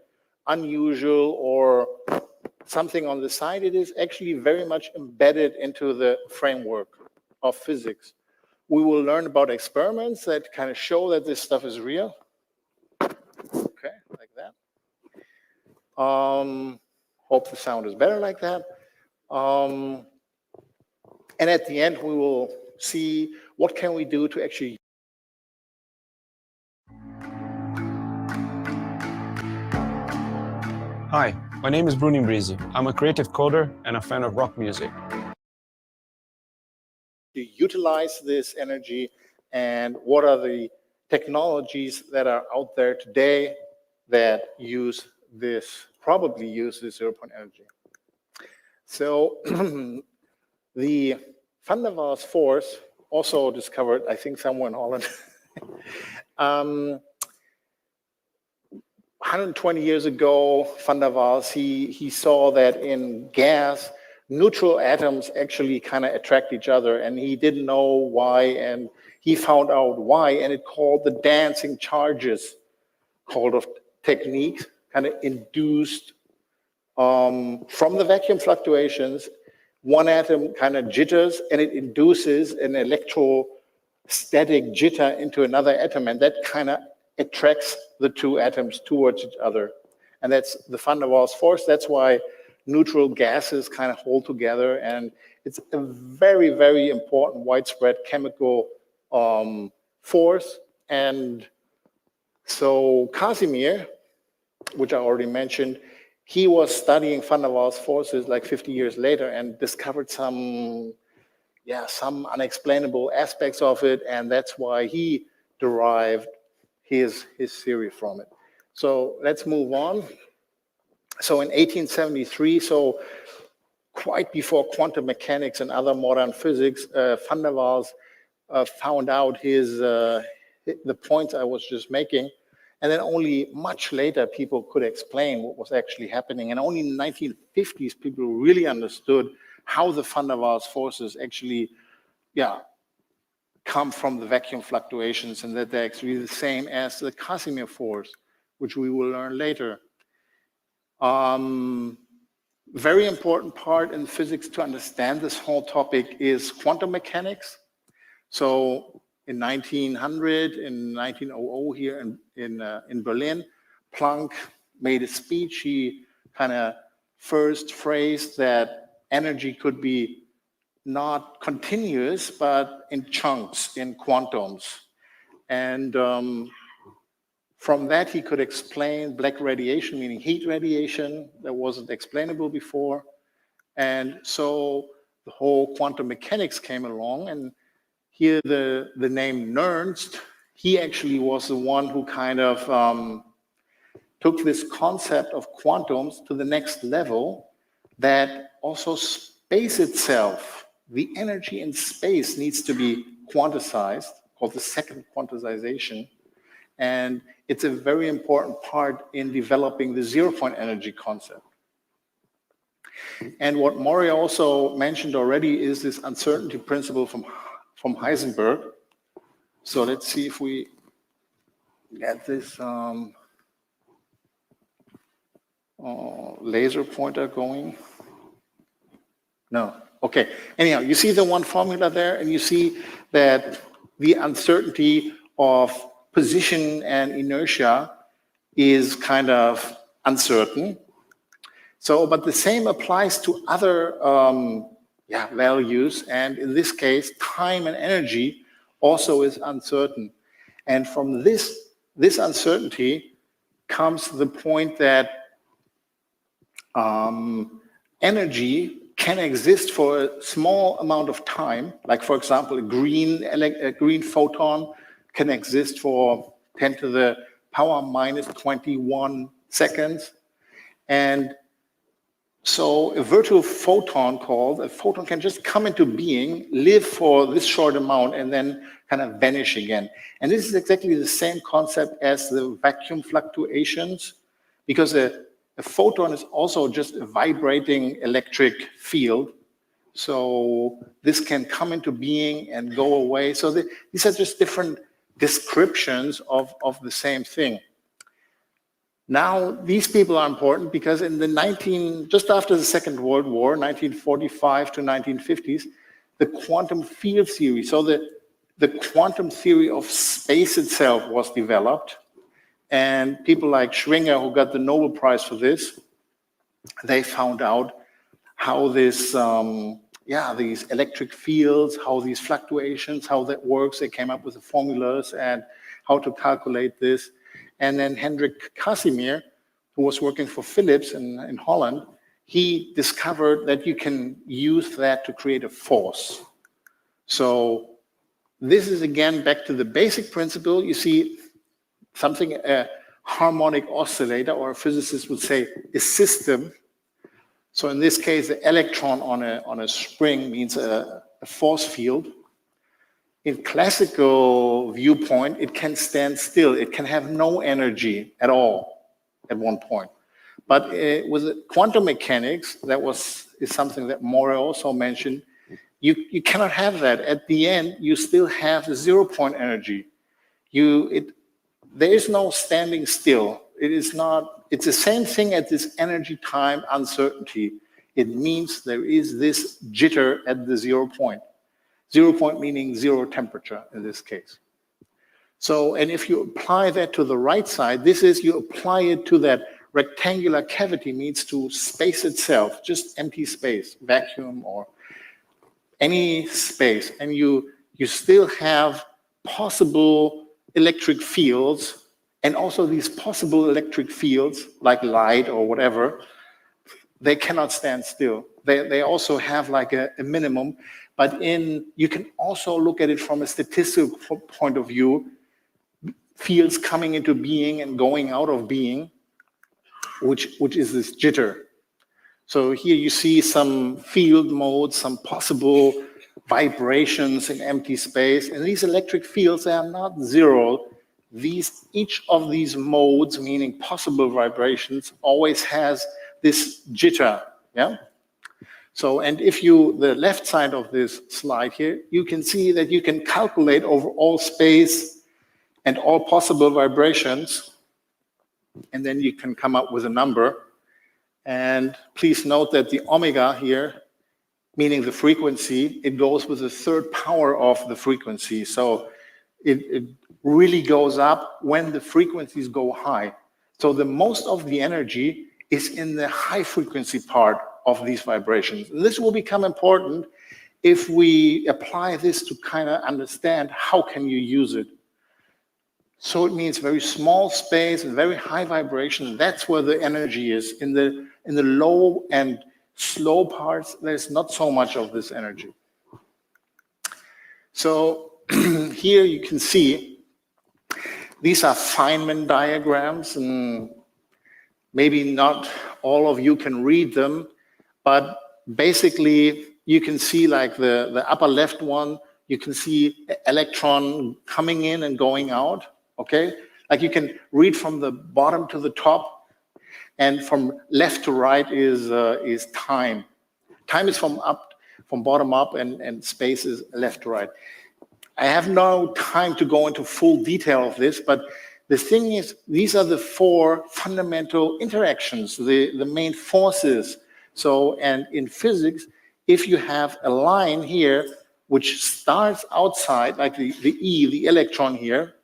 unusual or something on the side. It is actually very much embedded into the framework of physics. We will learn about experiments that kind of show that this stuff is real. Okay, like that. Hope the sound is better like that. And at the end, we will see what can we do to actually. Hi, my name is Bruni Breezy. I'm a creative coder and a fan of rock music. To utilize this energy, and what are the technologies that are out there today that probably use this 0-point energy. So the Van der Waals force, also discovered, I think, somewhere in Holland, 120 years ago, Van der Waals, he saw that in gas, neutral atoms actually kind of attract each other, and he didn't know why, and he found out why, and it called the dancing charges called of techniques, kind of induced from the vacuum fluctuations. One atom kind of jitters, and it induces an electrostatic jitter into another atom, and that kind of attracts the two atoms towards each other. And that's the van der Waals force. That's why neutral gases kind of hold together, and it's a very, very important widespread chemical force. And so Casimir, which I already mentioned, he was studying van der Waals forces like 50 years later and discovered some unexplainable aspects of it, and that's why he derived his theory from it. So let's move on. So in 1873, so quite before quantum mechanics and other modern physics, van der Waals found out the points I was just making. And then only much later, people could explain what was actually happening. And only in the 1950s, people really understood how the van der Waals forces actually, come from the vacuum fluctuations, and that they're actually the same as the Casimir force, which we will learn later. Very important part in physics to understand this whole topic is quantum mechanics. So in 1900, in 1900 here in Berlin, Planck made a speech. He kind of first phrased that energy could be not continuous, but in chunks, in quantums. And from that, he could explain black radiation, meaning heat radiation that wasn't explainable before. And so the whole quantum mechanics came along, and here the name Nernst, he actually was the one who kind of took this concept of quantums to the next level, that also space itself, the energy in space needs to be quantized, called the second quantization. And it's a very important part in developing the zero-point energy concept. And what Maury also mentioned already is this uncertainty principle from Heisenberg. So let's see if we get this laser pointer going. No, okay. Anyhow, you see the one formula there, and you see that the uncertainty of position and inertia is kind of uncertain. So, but the same applies to other values, and in this case, time and energy also is uncertain. And from this uncertainty comes the point that energy can exist for a small amount of time. Like, for example, a green photon can exist for 10 to the power minus 21 seconds. And so a virtual photon can just come into being, live for this short amount, and then kind of vanish again. And this is exactly the same concept as the vacuum fluctuations, because a photon is also just a vibrating electric field. So this can come into being and go away. So these are just different descriptions of the same thing. Now, these people are important because in just after the Second World War, 1945 to 1950s, the quantum field theory, so the quantum theory of space itself was developed. And people like Schwinger, who got the Nobel Prize for this, they found out how this, these electric fields, how these fluctuations, how that works. They came up with the formulas and how to calculate this. And then Hendrik Casimir, who was working for Philips in Holland, he discovered that you can use that to create a force. So this is again back to the basic principle. You see something, a harmonic oscillator, or a physicist would say a system. So in this case, the electron on a spring means a force field. In classical viewpoint, it can stand still. It can have no energy at all at one point. But with quantum mechanics, is something that More also mentioned. You cannot have that. At the end, you still have the 0-point energy. There is no standing still. It's the same thing at this energy time uncertainty. It means there is this jitter at the 0 point. 0 point meaning zero temperature in this case. So, and if you apply that to the right side, you apply it to that rectangular cavity, means to space itself, just empty space, vacuum or any space, and you still have possible electric fields, and also these possible electric fields, like light or whatever, they cannot stand still. They also have like a minimum, but you can also look at it from a statistical point of view, fields coming into being and going out of being, which is this jitter. So here you see some field modes, some possible vibrations in empty space, and these electric fields, they are not zero. Each of these modes, meaning possible vibrations, always has this jitter, yeah? So, and if the left side of this slide here, you can see that you can calculate over all space and all possible vibrations, and then you can come up with a number. And please note that the omega here, meaning the frequency, it goes with the third power of the frequency. So it really goes up when the frequencies go high. So the most of the energy is in the high frequency part of these vibrations. And this will become important if we apply this to kind of understand how can you use it. So it means very small space and very high vibration. That's where the energy is. In the low and slow parts, there's not so much of this energy. So here you can see these are Feynman diagrams, and maybe not all of you can read them, but basically you can see like the upper left one, you can see electron coming in and going out. Okay, like you can read from the bottom to the top, and from left to right is time. Time is from bottom up, and space is left to right. I have no time to go into full detail of this, but the thing is, these are the 4 fundamental interactions, the main forces. So, and in physics, if you have a line here which starts outside, like the electron here,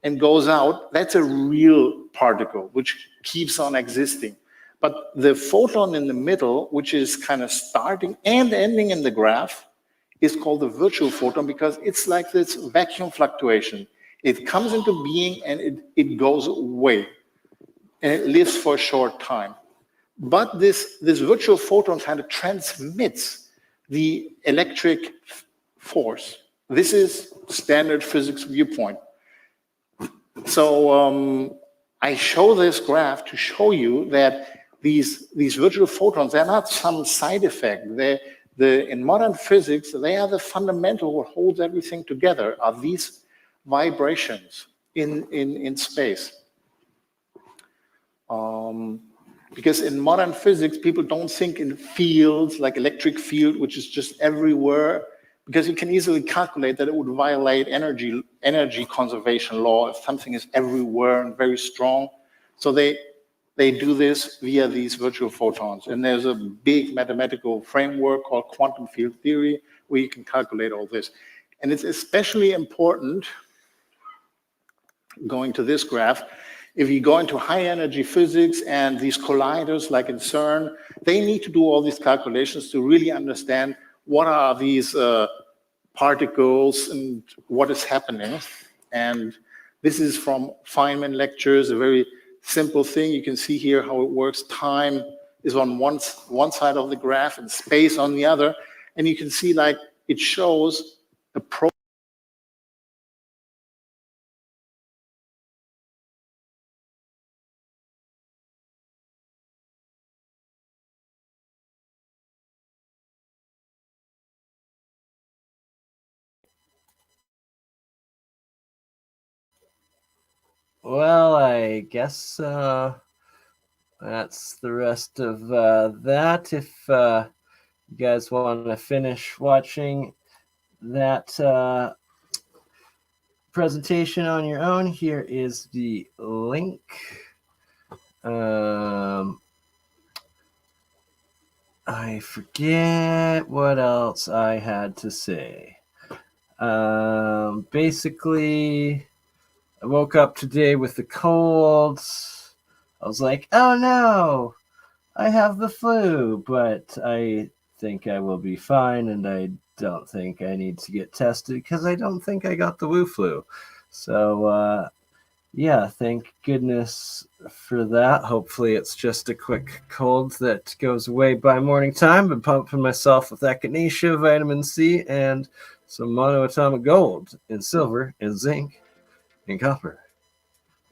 and goes out, that's a real particle which keeps on existing. But the photon in the middle, which is kind of starting and ending in the graph, is called the virtual photon because it's like this vacuum fluctuation. It comes into being and it goes away, and it lives for a short time. But this virtual photon kind of transmits the electric force. This is standard physics viewpoint. So I show this graph to show you that these virtual photons, they're not some side effect. In modern physics, they are the fundamental what holds everything together, are these vibrations in space. Because in modern physics, people don't think in fields like electric field, which is just everywhere, because you can easily calculate that it would violate energy conservation law if something is everywhere and very strong. So they do this via these virtual photons. And there's a big mathematical framework called quantum field theory where you can calculate all this. And it's especially important, going to this graph, if you go into high energy physics and these colliders like in CERN, they need to do all these calculations to really understand what are these particles and what is happening. And this is from Feynman lectures, a very simple thing. You can see here how it works. Time is on one side of the graph and space on the other. And you can see like it shows a Well, I guess that's the rest of that. If you guys want to finish watching that presentation on your own, here is the link. I forget what else I had to say. Basically, I woke up today with the colds. I was like, oh no, I have the flu, but I think I will be fine, and I don't think I need to get tested because I don't think I got the Wu flu. So, yeah, thank goodness for that. Hopefully it's just a quick cold that goes away by morning time. Been pumping myself with echinacea, vitamin C, and some monoatomic gold, and silver, and zinc, and copper,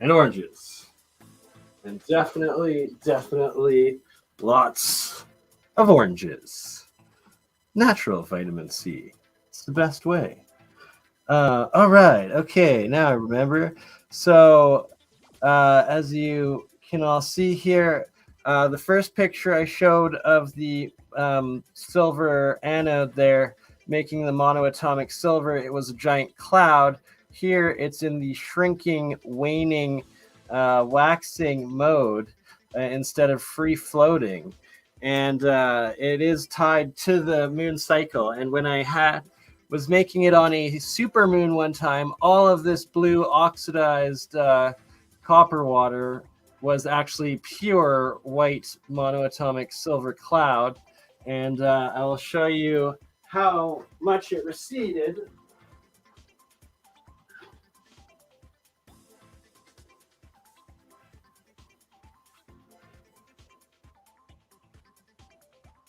and oranges. And definitely lots of oranges. Natural vitamin C. It's the best way. All right. Okay. Now I remember. So, as you can all see here, the first picture I showed of the silver anode there making the monoatomic silver, it was a giant cloud. Here it's in the shrinking, waning, waxing mode instead of free floating. And it is tied to the moon cycle. And when I was making it on a super moon one time, all of this blue oxidized copper water was actually pure white monoatomic silver cloud. And I will show you how much it receded.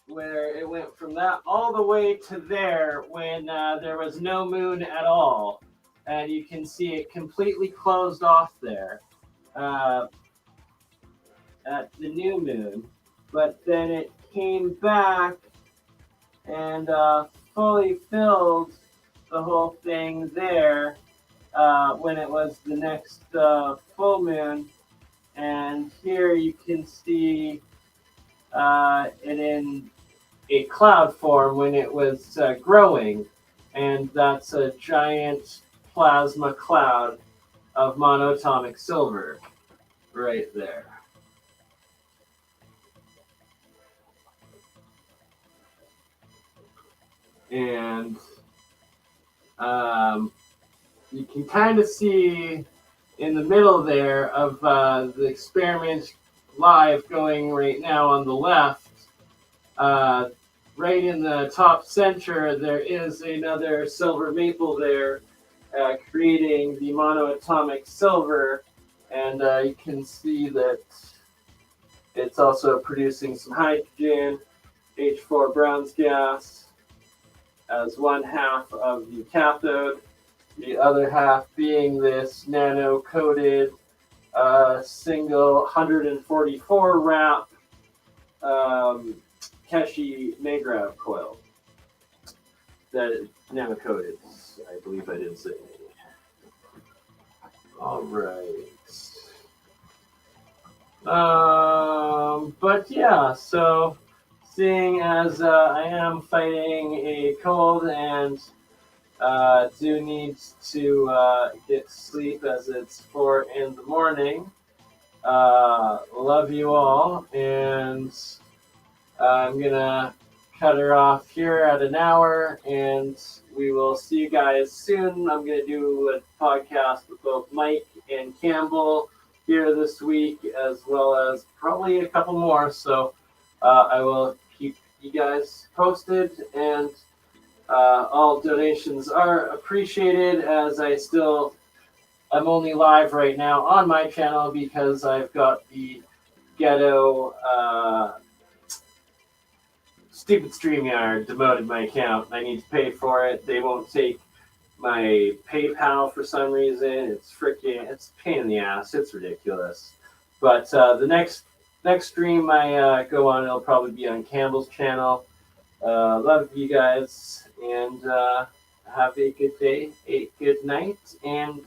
Where it went from that all the way to there when there was no moon at all. And you can see it completely closed off there at the new moon. But then it came back and fully filled the whole thing there when it was the next full moon. And here you can see it in a cloud form when it was growing, and that's a giant plasma cloud of monoatomic silver right there. And you can kind of see in the middle there of the experiment live going right now on the left, right in the top center, there is another silver maple there creating the monoatomic silver. And you can see that it's also producing some hydrogen, H4 Brown's gas, as one half of the cathode, the other half being this nano-coated single 144 wrap Keshi-Magrav coil that is nano-coated. I believe I didn't say. All right. But yeah, so seeing as I am fighting a cold and do need to get sleep as it's 4 in the morning, love you all, and I'm gonna cut her off here at an hour, and we will see you guys soon. I'm gonna do a podcast with both Mike and Cambell here this week, as well as probably a couple more. So I will keep you guys posted, and all donations are appreciated, as I'm only live right now on my channel because I've got the ghetto stupid StreamYard demoted my account. I need to pay for it. They won't take my PayPal for some reason. It's a pain in the ass. It's ridiculous. But the next stream I go on, it'll probably be on Cambell's channel. Love you guys, and have a good day, a good night, and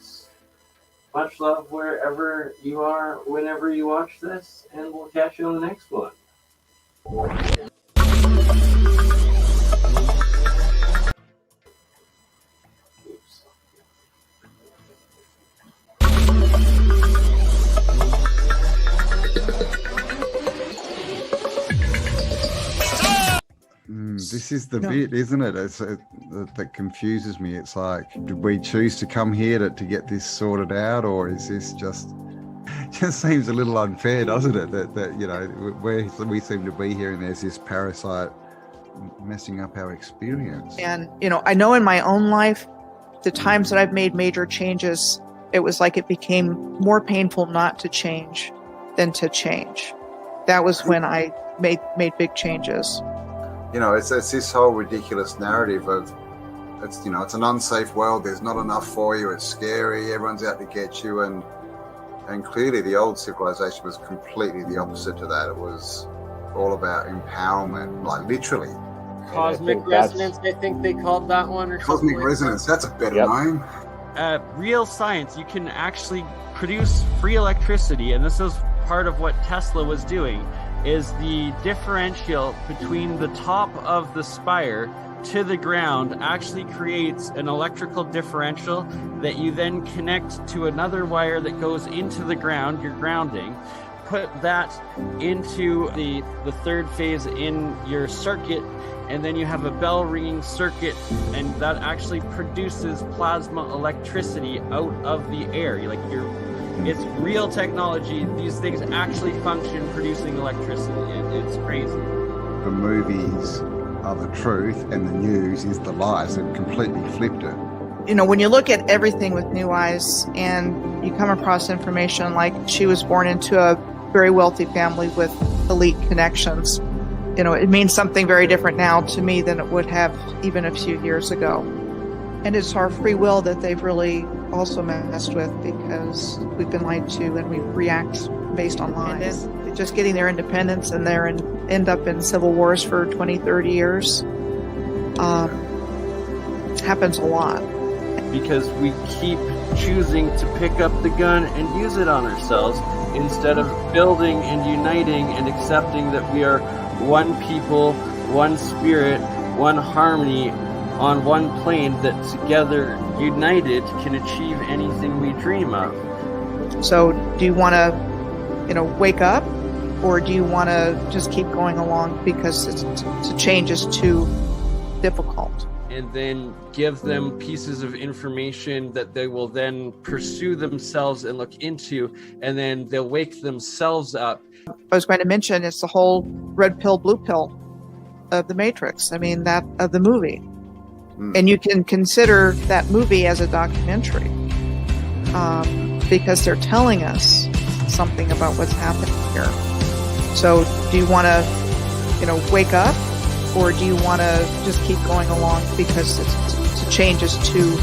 Much love wherever you are, whenever you watch this, and we'll catch you on the next one. This is the bit, isn't it? That confuses me. It's like, did we choose to come here to get this sorted out, or is this just seems a little unfair, doesn't it? That you know, we seem to be here, and there's this parasite messing up our experience. And I know in my own life, the times that I've made major changes, it was like it became more painful not to change than to change. That was when I made big changes. It's this whole ridiculous narrative of it's an unsafe world. There's not enough for you. It's scary. Everyone's out to get you, and clearly the old civilization was completely the opposite to that. It was all about empowerment, like literally. Cosmic resonance, I think they called that one, or Cosmic resonance. That's a better name. Real science, you can actually produce free electricity, and this is part of what Tesla was doing, is the differential between the top of the spire to the ground actually creates an electrical differential that you then connect to another wire that goes into the ground, your grounding. Put that into the third phase in your circuit, and then you have a bell ringing circuit, and that actually produces plasma electricity out of the air. It's real technology. These things actually function producing electricity. It's crazy. The movies are the truth and the news is the lies. They've completely flipped it. When you look at everything with new eyes and you come across information like she was born into a very wealthy family with elite connections, it means something very different now to me than it would have even a few years ago. And it's our free will that they've really also messed with, because we've been lied to and we react based on lies. And just getting their independence and end up in civil wars for 20, 30 years happens a lot. Because we keep choosing to pick up the gun and use it on ourselves instead of building and uniting and accepting that we are one people, one spirit, one harmony, on one plane that together, united, can achieve anything we dream of. So do you want to, wake up, or do you want to just keep going along because the change is too difficult? And then give them pieces of information that they will then pursue themselves and look into, and then they'll wake themselves up. I was going to mention it's the whole red pill, blue pill of the Matrix. That of the movie. And you can consider that movie as a documentary because they're telling us something about what's happening here. So do you want to, wake up, or do you want to just keep going along because the change is too